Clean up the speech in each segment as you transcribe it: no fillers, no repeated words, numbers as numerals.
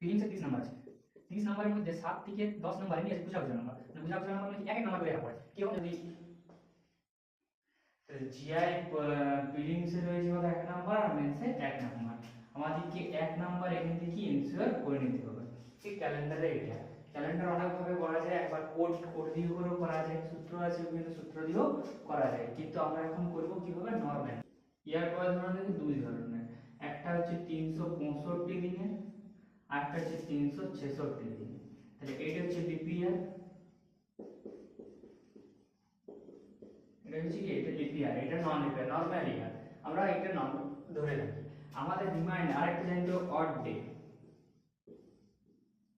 ফিলিংসে 30 number আছে। 30 নাম্বারের মধ্যে 7 থেকে 10 নাম্বার এমনি আছে বুঝাবুঝি নাম্বার। মানে বুঝাবুঝি নাম্বার মানে কি এক এক নাম্বার করে রাখা পড়ে। কিরকম যদি জিআই ফিলিংসে রয়েছে কত 1 নাম্বার আর মেন্সে 1 নাম্বার। আমাদেরকে 1 নাম্বার এখান থেকে এনশিওর করে নিতে হবে। ঠিক ক্যালেন্ডারে এটা। ক্যালেন্ডার অনেক ভাবে করা যায়, একবার কোড দিয়ে করা যায়, সূত্র আছে বিভিন্ন সূত্র দিয়েও করা যায়। কিন্তু আমরা এখন করব কিভাবে নরমাল। ইয়ার কয় ধরনের? দুই ধরনের। একটা হচ্ছে 365 দিনের, আরেকটা হচ্ছে 366 দিন। তাহলে এটা হচ্ছে লিপ ইয়ার, এটা হচ্ছে কি এটা লিপ ইয়ার, এটা নন লিপ ইয়ার, নরমাল ইয়ার। আমরা এটা নন ধরে রাখি। আমাদের রিমাইন্ড আরেকটা জানি তো অড ডে।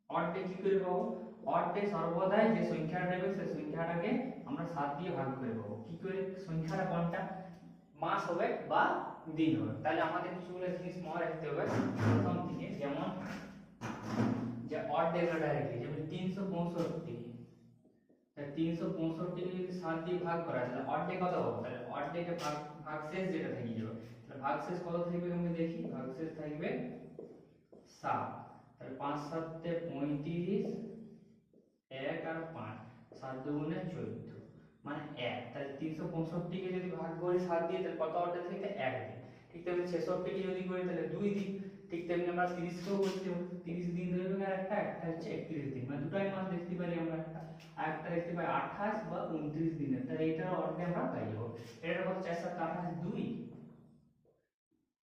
অড ডে কি করে পাবো? অড ডে সর্বদাই যে সংখ্যাটা দেবে সেই সংখ্যাটাকে আমরা 7 দিয়ে ভাগ করে পাবো। কি করে? সংখ্যাটা কোনটা মাস হবে বা দিন হবে। তাহলে আমাদের কিছুগুলো জিনিস মনে রাখতে হবে প্রথম থেকে। যেমন যে অড ডে গুলো ডাইরেক্টলি, যেমন 365, 365 কে যদি 7 দিয়ে ভাগ করা যায় তাহলে অড ডে কত হবে? তাহলে অড ডে কে ভাগশেষ যেটা থেকে যাবে, তাহলে ভাগশেষ কত থাকবে আমরা দেখি। ভাগশেষ থাকবে 7। তাহলে 5 7 তে 35, 1 আর 5, 7 দুগুণে 14 মানে 1। তাহলে 365 কে যদি ভাগ করি 7 দিয়ে তাহলে কত অড ডে থাকে? 1 দিন। ঠিক তেমনি 66 কে যদি করি তাহলে 2 দিন। ঠিক তেমনি আমরা 30 কেও করতে হবে, 30 দিন ধরবে আর একটা হচ্ছে 31 দিন, মানে দুটাই মাস দেখতে পারি আমরা। একটা দেখতে পাই 28 বা 29 দিনের। তাহলে এটার অড ডে আমরা পাই যাবো। এটার কত? 4 7 28 2,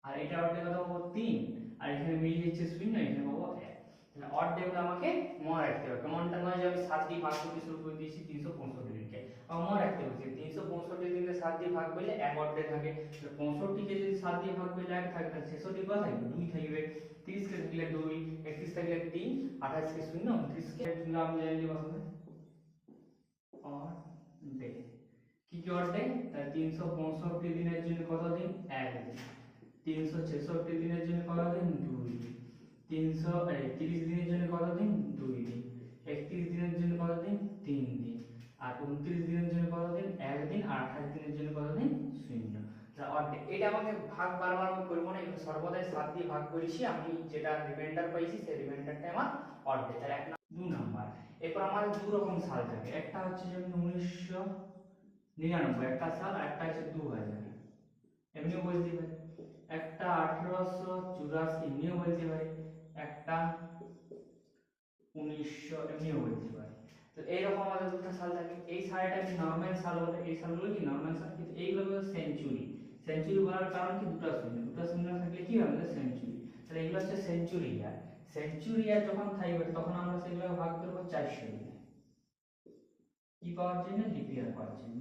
আর এটা অড ডে কত পাবো? 3, আর এখানে মিল যাচ্ছে 0, এখানে পাবো 1। তাহলে অড ডে গুলো আমাকে মনে রাখতে হবে। কেমনটা নয় যে আমি 7 দিয়ে ভাগ করতে শুরু করে দিয়েছি 365 দিনকে। মনে রাখতে হবে যে 365 দিনকে 7 দিয়ে ভাগ করলে 1 অড ডে থাকে। তাহলে 65 কে যদি 7 দিয়ে ভাগ করলে 1 থাকে, তাহলে 66 কত থাকবে? 2 থাকবে। 30 কে থাকলে 2, 31 থাকলে 3, 28 কে 0, 29 কে আমরা জানি যে কত অড ডে। কি কি অড ডে? তাহলে 365 দিনের জন্য কত দিন? 1 দিন। 366 দিনের জন্য কত দিন? 2 দিন। 330 দিনের জন্য কত দিন? 2 দিন। 31 দিনের জন্য কত দিন? 3 দিন। আর 29 দিনের জন্য কত দিন? 1 দিন। আর 28 দিনের জন্য কত দিন? 0। তাহলে অড ডে এটা আমাকে ভাগ বারবার আমি করব না, এটা সর্বদাই 7 দিয়ে ভাগ করেছি। আমি যেটা রিমাইন্ডার পাইছি সেই রিমাইন্ডারটা আমার অড ডে। তাহলে 2 নাম্বার। এরপর আমাদের দু রকম সাল থাকে। একটা হচ্ছে যেমন 1999 একটা সাল, আর একটা হচ্ছে 2000 এমনিও বলতে পারি। একটা 1884 এমনিও বলতে পারি। একটা 1900 এমনিও বলতে পারি। তো এইরকম আমাদের দুটো সাল থাকে। এই সালটা কি নরমাল সাল বলে, এই সালগুলো কি নরমাল সাল, কিন্তু এইগুলো হলো সেঞ্চুরি। সেঞ্চুরি বলার কারণ কি? দুটো শূন্য থাকলে কি হবে? সেঞ্চুরি। তাহলে এগুলো হচ্ছে সেঞ্চুরি ইয়ার। সেঞ্চুরি ইয়ার যখন থাকবে তখন আমরা সেগুলো ভাগ করব 400 দিয়ে। কি পাওয়ার জন্য? লিপ ইয়ার পাওয়ার জন্য।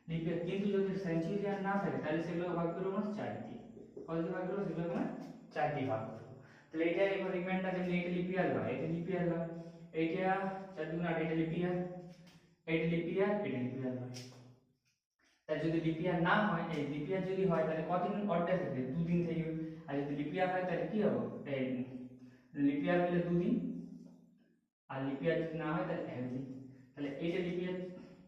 লিপ ইয়ার। কিন্তু যদি সেঞ্চুরি ইয়ার না থাকে তাহলে সেগুলো ভাগ করব আমরা 4 দিয়ে। কত দিয়ে ভাগ করব? সেগুলো আমরা 4 দিয়ে ভাগ করব। তাহলে এটা এবার রিমাইন্ডার, যেমন এটা লিপ ইয়ার হয়, এটা লিপ ইয়ার হয়, এইটা 4 দুগুণ 8, এটা লিপ ইয়ার, এটা লিপ ইয়ার, এটা লিপ ইয়ার হয়। তাহলে যদি লিপ ইয়ার না হয়, এই লিপ ইয়ার যদি হয় তাহলে কতদিন অড ডে থাকবে? 2 দিন থাকবে। আর যদি লিপ ইয়ার হয় তাহলে কি হবে? এই লিপ ইয়ার হলে 2 দিন, আর লিপ ইয়ার যদি না হয় তাহলে 1 দিন। তাহলে এইটা লিপ ইয়ার,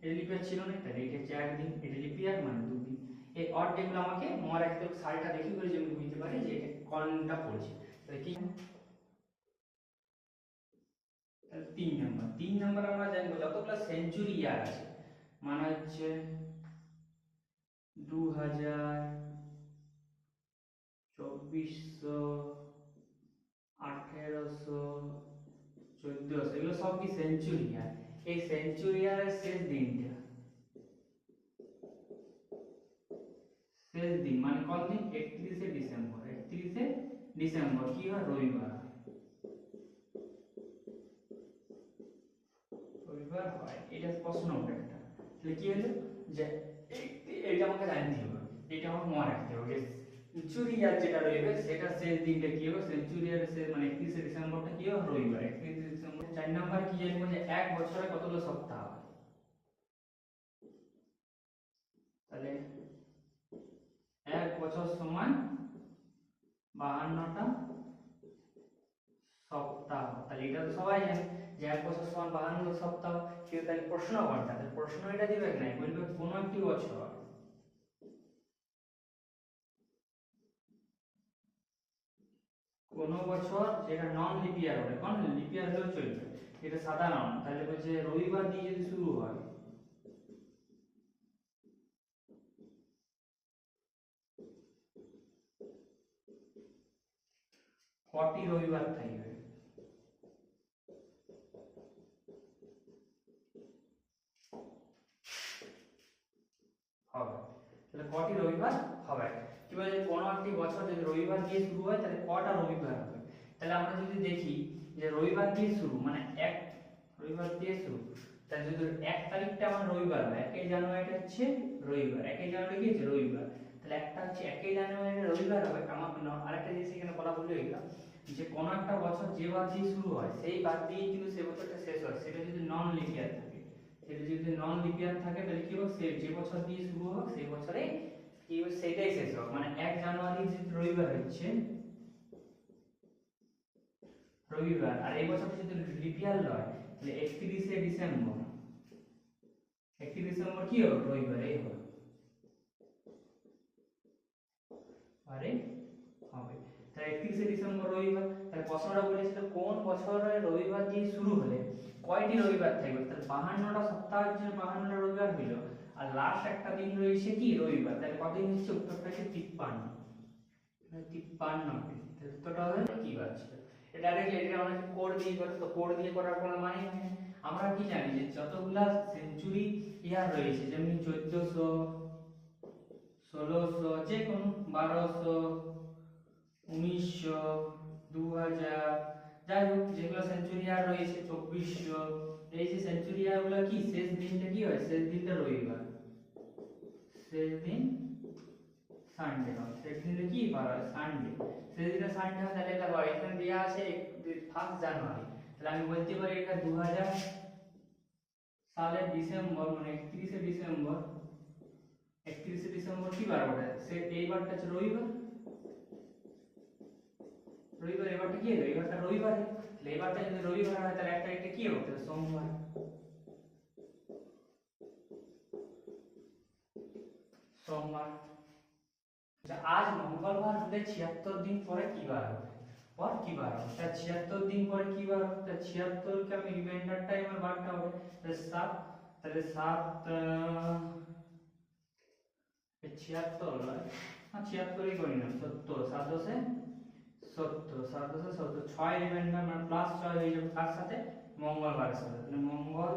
এটা লিপ ইয়ার ছিল না, তাহলে এটা হচ্ছে 1 দিন, এটা লিপ ইয়ার মানে 2 দিন। এই অড ডে গুলো আমাকে মনে রাখতে হবে, সালটা দেখি করে যেন বুঝতে পারি যে এটা কোনটা পড়ছে। তাহলে কি? তাহলে 3 নাম্বার। 3 নাম্বার আমরা জানবো যতগুলো সেঞ্চুরি ইয়ার আছে, মানে হচ্ছে 2000, 2400, 1800, 1400, এগুলো সব কি সেঞ্চুরি ইয়ার। এই সেঞ্চুরি ইয়ারের শেষ দিনটা, শেষ দিন মানে কোন দিন? 31শে ডিসেম্বর। 31শে ডিসেম্বর কি হয়? রবিবার। রবিবার হয়। এটা প্রশ্ন ওঠে একটা। তাহলে কি হলো যে এইটা আমাকে জানতে হবে, এটা আমাকে মনে রাখতে হবে। সেঞ্চুরি ইয়ার যেটা রইবে সেটা শেষ দিনটা কি হবে? সেঞ্চুরি ইয়ার শেষ মানে 31শে ডিসেম্বরটা কি হবে? রবিবার। 31শে ডিসেম্বর। 4 নাম্বার কি জানবো যে এক বছরে কতগুলো সপ্তাহ হয়। তাহলে এক বছর সমান 52টা সপ্তাহ। তাহলে এটা তো সবাই জানে যে এক বছর সমান 52 সপ্তাহ। কিন্তু তাহলে প্রশ্ন কোনটা? তাহলে প্রশ্ন এটা দিবে না, বলবে কোন একটি বছর কোনো বছর যেটা নন লিপিয়ার হবে, কোন লিপিয়ার হলেও চলবে, এটা সাধারণ। তাহলে বলছে রবিবার দিয়ে যদি শুরু হয়, কটি রবিবার থাকবে? হবে, তাহলে কটি রবিবার হবে। কি বলে, কোনো একটি বছর যদি রবিবার দিয়ে শুরু হয় তাহলে কটা রবিবার হবে। তাহলে আমরা যদি দেখি যে রবিবার দিয়ে শুরু মানে এক, রবিবার দিয়ে শুরু, তাহলে যদি 1 তারিখটা আমার রবিবার হয়, 1 জানুয়ারিটা হচ্ছে রবিবার, 1 জানুয়ারি কি হচ্ছে রবিবার, তাহলে একটা হচ্ছে 1 জানুয়ারি রবিবার হবে। আমার আরেকটা জিনিস এখানে বলা ভুলে গেলাম, যে কোনো একটা বছর যে বার দিয়ে শুরু হয় সেই বার দিয়ে কিন্তু সে বছরটা শেষ হয়, সেটা যদি নন লিপিয়ার থাকে। সেটা যদি নন লিপিয়ার থাকে তাহলে কি হবে, সে যে বছর দিয়ে শুরু হোক সেই বছরে কি হবে সেটাই শেষ হবে। মানে 1 জানুয়ারি যদি রবিবার হচ্ছে রবিবার, আর এই বছর যদি লিপিয়ার হয় তাহলে 31শে ডিসেম্বর, 31 ডিসেম্বর কি হবে রবিবার, এই হবে আরে হবে। তাহলে 31শে ডিসেম্বর রবিবার। তাহলে প্রশ্নটা বলেছিল কোন বছরে রবিবার দিয়ে শুরু হলে কয়টি রবিবার থাকবে, তাহলে 52টা সপ্তাহ হচ্ছে 52টা রবিবার হইল, আর লাস্ট একটা দিন রয়েছে কি রবিবার, তাহলে কতদিন হচ্ছে, উত্তরটা হচ্ছে 53, 53টি। তাহলে উত্তরটা হবে কি বার ছিল। এটা দেখলে এটা আমরা কোড দিয়ে করে, তো কোড দিয়ে করার কোনো মানে হয় না। আমরা কি জানি যে যতগুলা সেঞ্চুরি ইয়ার রয়েছে, যেমন 1400, 1600, যে কোনো 1200, 1900, 2000, যাই হোক যেগুলো সেঞ্চুরি আর রয়েছে 2400, এই যে সেঞ্চুরি আর গুলো কি শেষ দিনটা কি হয়, শেষ দিনটা রবিবার, শেষ দিন সানডে হয়, শেষ দিনে কি বার হয় সানডে, শেষ দিনে সানডে হয়। তাহলে দেখো এখানে দেওয়া আছে 1 জানুয়ারি, তাহলে আমি বলতে পারি এটা 2000 সালের ডিসেম্বর, মানে 31শে ডিসেম্বর, 31শে ডিসেম্বর কি বার ওঠে, সে এই বারটা হচ্ছে রবিবার, রবিবার এবারটা কি হবে, এবারটা রবিবার, তাহলে এবারটা যদি রবিবার হয় তাহলে একটা এটা কি হবে, সোমবার, সোমবার। আচ্ছা, আজ মঙ্গলবার হলে 76 দিন পরে কি বার হবে, পর কি বার হবে, তা 76 দিন পরে কি বার হবে, তা 76 কে আমি রিমাইন্ডারটাই আমার বারটা হবে, তাহলে 7, তাহলে 7 76 নয়, 76ই করি না, 70, 7 দশে 70, 7 দশে 70, 6 রিমাইন্ডার মানে প্লাস 6 হয়ে যাবে কার সাথে, মঙ্গলবারের সাথে, তাহলে মঙ্গল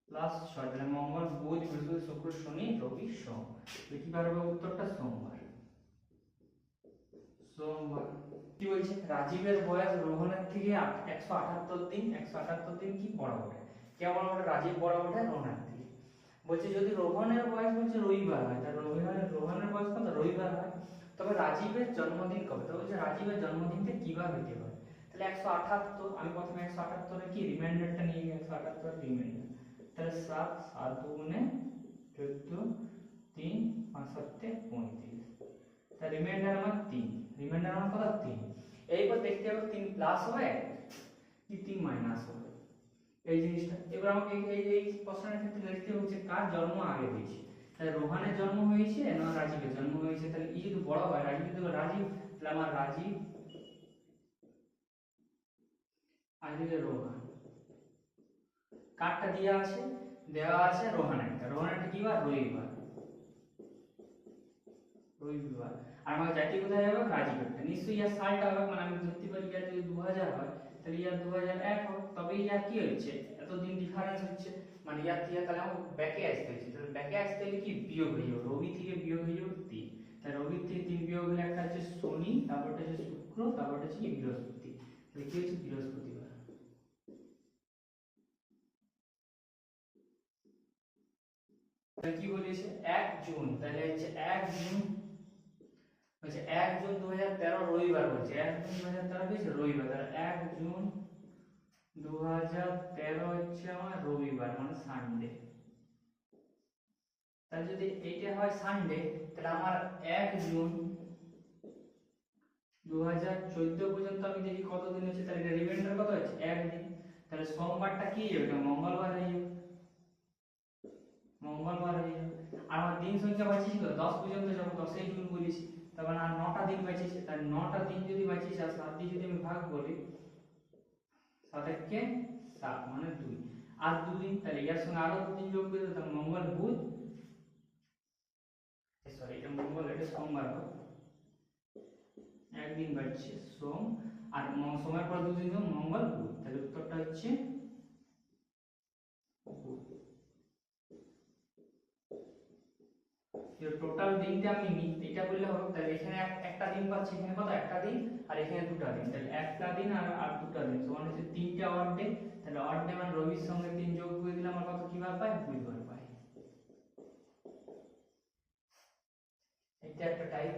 প্লাস 6, তাহলে মঙ্গল বুধ বৃহস্পতি শুক্র শনি রবি সোম, কি বার হবে উত্তরটা সোমবার, সোমবার। কি বলছে, রাজীবের বয়স রোহনের থেকে 178 দিন, 178 দিন কি বড় ওঠে, কে বড় ওঠে, রাজীব বড় ওঠে রোহনের থেকে। বলছে যদি রোহনের বয়স বলছে রবিবার হয়, তাহলে রোহনের বয়স কত রবিবার হয়, তবে রাজীবের জন্মদিন কবে, তবে বলছে রাজীবের জন্মদিনটা কিবার হইতে পারে, তাহলে 178, আমি প্রথমে 178 কি রিমাইন্ডারটা নিয়ে গিয়ে 178 রিমাইন্ডার, তাহলে 7, 7 দুগুণে 14, 3, 5 7 35, তাহলে রিমাইন্ডার আমার 3, রিমাইন্ডার আমার কত 3। এইবার দেখতে হবে 3 প্লাস হবে কি 3 মাইনাস হবে, এই জিনিসটা। এবার আমাকে এই প্রশ্নের ক্ষেত্রে দেখতে হচ্ছে কার জন্ম আগে হয়েছে, তাহলে রোহানের জন্ম হয়েছে না রাজীবের জন্ম হয়েছে, তাহলে এই যদি বড় হয় রাজীব, যদি রাজীব, তাহলে আমার রাজীব আর যদি রোহান, কারটা দেওয়া আছে, দেওয়া আছে রোহানেরটা, রোহানেরটা কি বার রবিবার, রবিবার। আর আমার জাতীয় কোথায় যাবে রাজীবেরটা, নিশ্চয়ই ইয়ার সালটা হবে, মানে আমি ধরতে পারি ইয়ার যদি 2000 হয় তাহলে ইয়ার 2001 হবে, তবে ইয়ার কি হচ্ছে এতদিন ডিফারেন্স হচ্ছে, মানে ইয়ার থেকে তাহলে আমার ব্যাকে আসতে হচ্ছে, তাহলে ব্যাকে আসতে হলে কি বিয়োগ হয়ে যাবে, রবি থেকে বিয়োগ হয়ে যাবে 3, তাহলে রবি থেকে 3 বিয়োগ হলে একটা হচ্ছে শনি, তারপরটা হচ্ছে শুক্র, তারপরটা হচ্ছে কি বৃহস্পতি, তাহলে কি হচ্ছে বৃহস্পতিবার। তাহলে কি বলেছে 1 জুন, তাহলে হচ্ছে 1 জুন, বলছে 1 জুন 2013 রবিবার, বলছে 1 জুন 2013 কি হচ্ছে রবিবার, তাহলে 1 জুন 2013 হচ্ছে আমার রবিবার মানে সানডে। তাহলে যদি এইটা হয় সানডে, তাহলে আমার 1 জুন 2014 পর্যন্ত আমি দেখি কত দিন হচ্ছে, তাহলে এটা রিমাইন্ডার কত হচ্ছে 1 দিন, তাহলে সোমবারটা কি হবে, এটা মঙ্গলবার হয়ে যাবে, মঙ্গলবার হয়ে যাবে। আর আমার দিন সংখ্যা বাঁচিয়েছি তো 10 পর্যন্ত, যখন 10 জুন বলেছি, তার মানে আর 9টা দিন বাঁচিয়েছে, তার 9টা দিন যদি বাঁচিয়েছে আর 7 দিয়ে যদি আমি ভাগ করি 7 একে 7 মানে 2, আর 2 দিন, তাহলে এর সঙ্গে আরো 2 দিন যোগ করে দিতাম মঙ্গল বুধ, সরি এটা মঙ্গল এটা সোমবার হবে, একদিন বাড়ছে সোম, আর সোমের পর 2 দিন মঙ্গল বুধ, তাহলে উত্তরটা হচ্ছে বুধ। টোটাল দিনটা আমি নিই এটা বললে হবে, তাহলে এখানে একটা দিন পাচ্ছি, এখানে কত একটা দিন, আর এখানে দুটো দিন, তাহলে একটা দিন আর দুটো দিন সমান হচ্ছে 3টা অড ডে, তাহলে অড ডে মানে রবির সঙ্গে 3 যোগ করে দিলে আমার কত কিভাবে পাই, বুধবার পাই। এটা একটা টাইপ।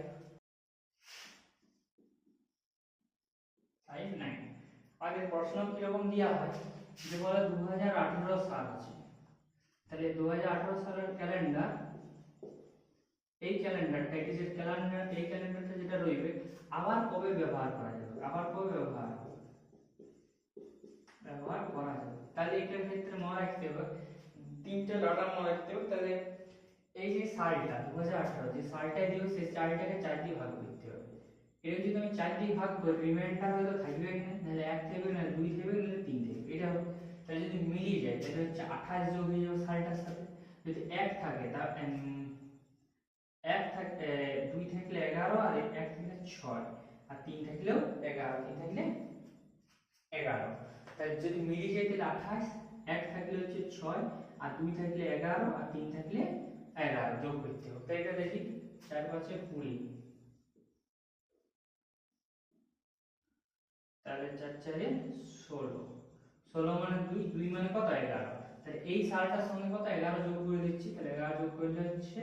টাইপ 9 আগের প্রশ্ন কিরকম দেওয়া হয়, যে বলে 2018 সাল আছে, তাহলে 2018 সালের ক্যালেন্ডার, এই ক্যালেন্ডারটা এটি যে ক্যালেন্ডার, এই ক্যালেন্ডারটা যেটা রইবে আবার কবে ব্যবহার করা যাবে, আবার কবে ব্যবহার করা যাবে, তাহলে এটার ক্ষেত্রে মনে রাখতে হবে 3টে ডাটা মনে রাখতে হবে। তাহলে এই যে সালটা 2018 যে সালটা দিও সেই সালটাকে 4 দিয়ে ভাগ করতে হবে, এটা যদি আমি 4 দিয়ে ভাগ করি রিমাইন্ডার হয়তো থাকবে না, নাহলে 1 থাকবে না 2 থাকবে না 3 থাকবে, এটা হবে। তাহলে যদি মিলিয়ে যায় তাহলে হচ্ছে 28 যোগ হয়ে যাবে সালটার সাথে, যদি 1 থাকে তা 1 থাকে 2 থাকলে 11, আর 1 থাকলে 6, আর 3 থাকলেও 11, 3 থাকলে 11, তাহলে যদি মিলিয়ে যায় তাহলে 28, 1 থাকলে হচ্ছে 6, আর 2 থাকলে 11, আর 3 থাকলে 11 যোগ করতে হবে। তাই এটা দেখি 4 5 20, তাহলে 4 4 16, 16 মানে 2, 2 মানে কত 11, তাহলে এই সালটার সঙ্গে কত 11 যোগ করে দিচ্ছি, তাহলে 11 যোগ করলে হচ্ছে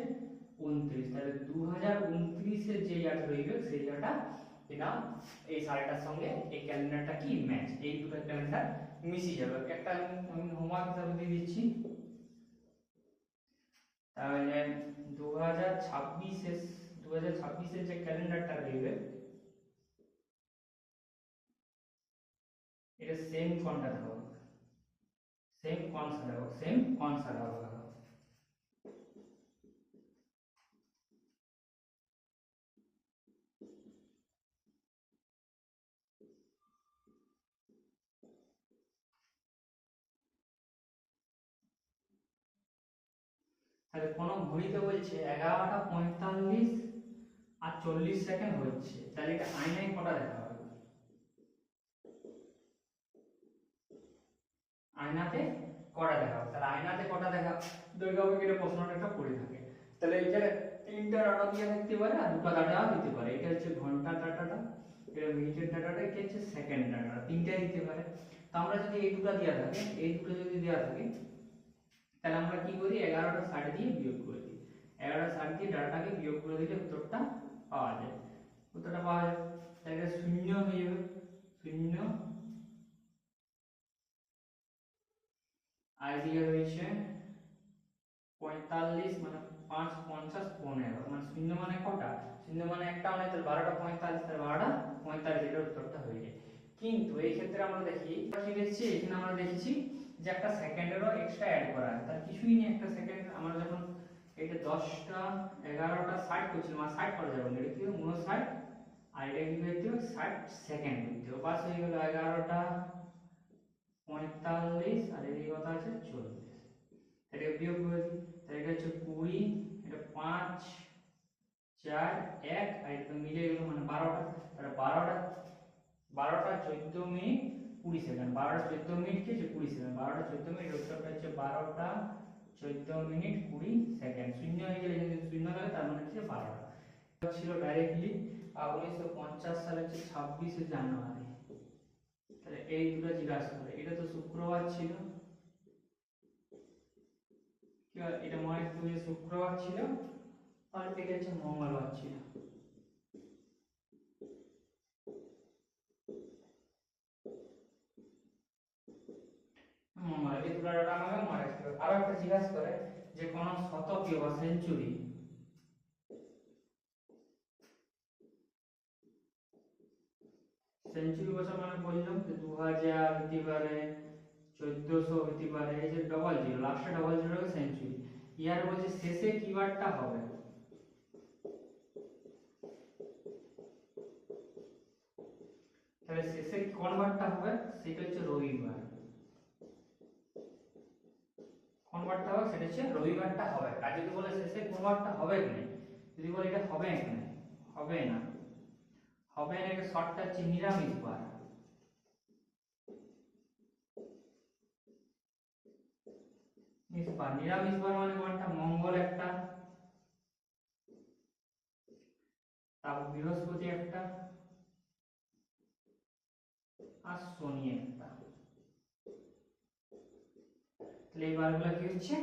29, তাহলে 2029 এর যে ইয়াটা রইবে সেই ইয়াটা এটা এই সালটার সঙ্গে এই ক্যালেন্ডারটা কি ম্যাচ, এই দুটো ক্যালেন্ডার মিশে যাবে। একটা আমি হোমওয়ার্ক হিসাবে দিয়ে দিচ্ছি, তাহলে 2026 এর 2026 এর যে ক্যালেন্ডারটা রইবে এটা সেম কোনটা দেবো, সেম কনসা দেবো, সেম কনসা দেবো। তাহলে কোন ঘড়িতে বলছে 11টা 45 আর 40 সেকেন্ড হচ্ছে, তাহলে এটা আয়নায় কটা দেখা হবে, আয়নাতে কটা দেখা হবে, তাহলে আয়নাতে কটা দেখা হবে এটা প্রশ্নটা একটা পড়ে থাকে। তাহলে এখানে 3টা ডাটা দিয়ে থাকতে পারে আর 2টা ডাটা দিতে পারে, এটা হচ্ছে ঘন্টার ডাটাটা, এটা মিনিটের ডাটাটা, এটা হচ্ছে সেকেন্ড ডাটাটা, 3টাই দিতে পারে। তো আমরা যদি এই দুটো দেওয়া থাকে, এই দুটো যদি দেওয়া থাকে তাহলে আমরা কি করি 11টা 60 দিয়ে বিয়োগ করে দিই, 11টা 60 দিয়ে ডাটাটাকে বিয়োগ করে দিলে উত্তরটা পাওয়া যায়, উত্তরটা পাওয়া যায়, তাহলে শূন্য হয়ে যাবে, শূন্য, আর এদিকে রয়েছে 45 মানে 5 50 15, মানে শূন্য মানে কটা, শূন্য মানে একটা মানে তাহলে 12টা 45, তাহলে 12টা 45 এটার উত্তরটা হয়ে যায়। কিন্তু এই ক্ষেত্রে আমরা দেখি কি দেখছি, এখানে আমরা দেখেছি যে একটা সেকেন্ডেরও এক্সট্রা অ্যাড করা আছে, তার কিছুই নেই, একটা সেকেন্ড আমরা যখন এটা 10টা 11টা 60 করছিলাম আর 60 করা যাবে না, এটা কি 59, আর এটা কি করতে হবে 60 সেকেন্ড করতে হবে, পাস হয়ে গেল 11টা 45, আর এদিকে কথা আছে 40, এটাকে বিয়োগ করে দিই, তাহলে এটা হচ্ছে 20, এটা 5 4 1, আর এটা মিলে গেল মানে 12টা, তাহলে 12টা 14 মিনিট 20 সেকেন্ড, 12টা 14 মিনিট কি হচ্ছে 20 সেকেন্ড, 12টা 14 মিনিট, উত্তরটা হচ্ছে 12টা 14 মিনিট 20 সেকেন্ড, শূন্য হয়ে গেলে যদি শূন্য লাগে তার মানে হচ্ছে 12টা। ছিল ডাইরেক্টলি 1950 সালে হচ্ছে 26শে জানুয়ারি, তাহলে এই দুটো জিজ্ঞাসা করে, এটা তো শুক্রবার ছিল, এটা মনে রাখতে হবে শুক্রবার ছিল, আর এটা হচ্ছে মঙ্গলবার ছিল। মঙ্গলবার, এই দুটো ডাটা আমাকে মনে রাখতে হবে। আরো একটা জিজ্ঞাসা করে যে কোন শতকীয় বা সেঞ্চুরি, সেঞ্চুরি বছর মানে বললাম যে 2000 হতে পারে, 1400 হতে পারে, এই যে ডবল জিরো লাস্টে ডবল জিরো সেঞ্চুরি, ইয়ার বলছে শেষে কিবারটা হবে, তাহলে শেষে কোন বারটা হবে সেটা হচ্ছে রবিবার, কোন বারটা হবে সেটা হচ্ছে রবিবারটা হবে। আর যদি বলে শেষে কোন বারটা হবে না, যদি বলে এটা হবে না, হবে না, হবে না, এটা শর্টটা হচ্ছে নিরামিষ বার। নিরামিষ বার মানে কোনটা, মঙ্গল একটা, তারপর বৃহস্পতি একটা, আর শনি একটা। তাহলে এই বারগুলো কি হচ্ছে,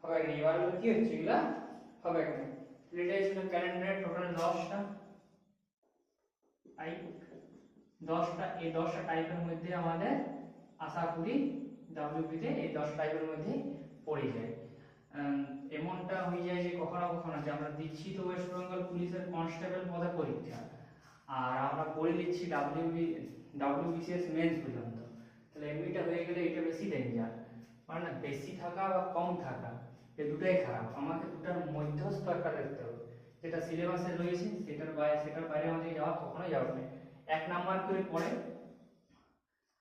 হবে না, এই বারগুলো কি হচ্ছে, এগুলা হবে না। এটাই ছিল ক্যালেন্ডারের টোটাল 10টা টাইপ, 10টা, এই 10টা টাইপের মধ্যে আমাদের আশা করি ডাব্লিউপি তে এই 10 টাইপের মধ্যে পড়ে যায়। এমনটা হয়ে যায় যে কখনো কখনো যে আমরা দিচ্ছি তো ওয়েস্ট বেঙ্গল পুলিশের কনস্টেবল পদে পরীক্ষা, আর আমরা পড়ে নিচ্ছি ডাব্লিউবিসিএস মেন্স পর্যন্ত, তাহলে এমনিটা হয়ে গেলে এটা বেশি ডেঞ্জার। মানে না, বেশি থাকা বা কম থাকা এই দুটাই খারাপ, আমাকে দুটার মধ্যস্থ একটা দেখতে হবে, যেটা সিলেবাসে রয়েছে সেটার বাইরে আমাদের যাওয়া কখনোই যাবে না। 1 নাম্বার করে পড়ে,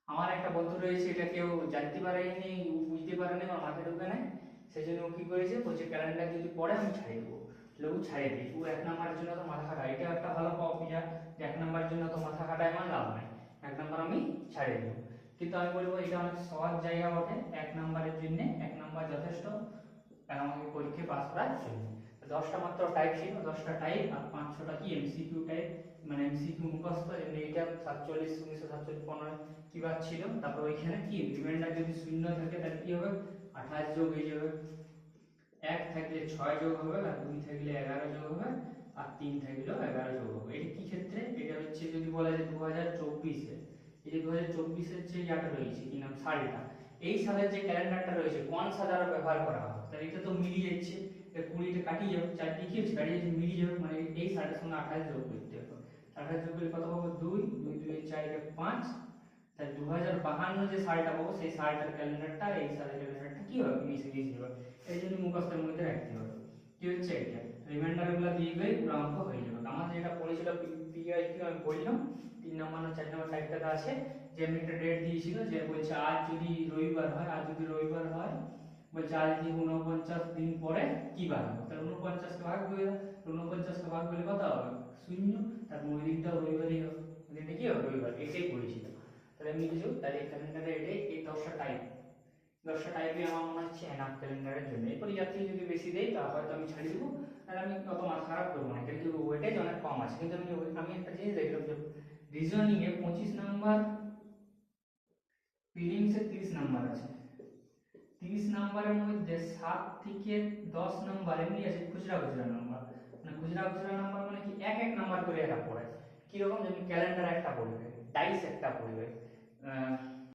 আমার একটা বন্ধু রয়েছে, এটা কেউ জানতে পারেনি, বুঝতে পারেনি, আমার মাথায় ঢুকে নেয়, সেই জন্য ও কি করেছে, বলছে ক্যালেন্ডার যদি পড়ে আমি ছাড়িয়ে দেবো। ও ছাড়িয়ে দিই, ও 1 নাম্বারের জন্য তো মাথা খাটায়, এটা একটা ভালো কপিয়া যে 1 নাম্বারের জন্য তো মাথা খাটায় আমার লাভ নাই, 1 নাম্বার আমি ছাড়িয়ে দেবো। কিন্তু আমি বলবো এটা অনেক সহজ জায়গা বটে, 1 নাম্বারের জন্য 1 নাম্বার যথেষ্ট আমাকে পরীক্ষায় পাস করার জন্য। 10টা মাত্র টাইপ ছিল, 10টা টাইপ আর 5-6টা কি এমসিকিউ টাইপ, মানে এমসিকিউ মুখস্থ, যেমনি এটা 47 1947 15 কি বার ছিল, তারপর ওইখানে কি রিমাইন্ডার যদি শূন্য থাকে তাহলে কি হবে, 28 যোগ হয়ে যাবে, 1 থাকলে 6 যোগ হবে, আর 2 থাকলে 11 যোগ হবে, আর 3 থাকলেও 11 যোগ হবে। এটা কি ক্ষেত্রে, এটা হচ্ছে যদি বলা যায় 2024 এ, এই যে 2024 এর যে ইয়াটা রয়েছে কি নাম সালটা, এই সালের যে ক্যালেন্ডারটা রয়েছে কোন সাল আর ব্যবহার করা হয়, তাহলে এটা তো মিলিয়ে যাচ্ছে, 20টা কাটিয়ে যাবে, 4 কি হচ্ছে কাটিয়ে যাচ্ছে, মিলিয়ে যাবে, মানে এই সালটার সঙ্গে 28 যোগ করতে হবে, 28 যোগ করলে কত পাবো, 2 2 2 4 5, তাহলে 2052 যে সালটা পাবো সেই সালটার ক্যালেন্ডারটা এই সালের ক্যালেন্ডারটা কি হবে, মিশে যাবে। এই জন্য মুখস্থের মধ্যে রাখতে হবে। কি হচ্ছে এটা, রিমাইন্ডার গুলো দিয়ে গেলে পুরো অঙ্ক হয়ে যাবে। আমার যেটা পড়েছিল পিআইকিউ আমি বললাম 3 নম্বর না 4 নম্বর টাইপটা আছে, যে আমি একটা ডেট দিয়েছিল, যে বলছে আজ যদি রবিবার হয়, আজ যদি রবিবার হয়, বলছে আজ যদি 49 দিন পরে কি বার হবে, তাহলে 49 কে ভাগ করে দাও, 49 কে ভাগ করলে কত হবে, 0, তার ওই দিনটা রবিবারই হবে, ওই দিনটা কি হবে, রবিবার। এটাই পড়েছিল। তাহলে আমি কিছু, তাহলে এই ক্যালেন্ডারে এটাই এই 10টা টাইপ, 10টা টাইপই আমার মনে হচ্ছে এনাফ ক্যালেন্ডারের জন্য। এরপরে যাত্রী যদি বেশি দেয় তা হয়তো আমি ছাড়িয়ে দেবো, আর আমি অত মাথা খারাপ করবো না, কিন্তু ওয়েটেজ অনেক কম আছে। কিন্তু আমি একটা জিনিস দেখলাম যে রিজনিং এ 25 নাম্বার, প্রিলিমসে 30 নাম্বার আছে, 30 নাম্বারের মধ্যে 7 থেকে 10 নাম্বার এমনি আছে খুচরা খুচরা নাম্বার, মানে খুচরা খুচরা নাম্বার মানে কি এক এক নাম্বার করে এরা পড়ে, কিরকম, যেমন ক্যালেন্ডার একটা পড়বে, ডাইস একটা পড়বে,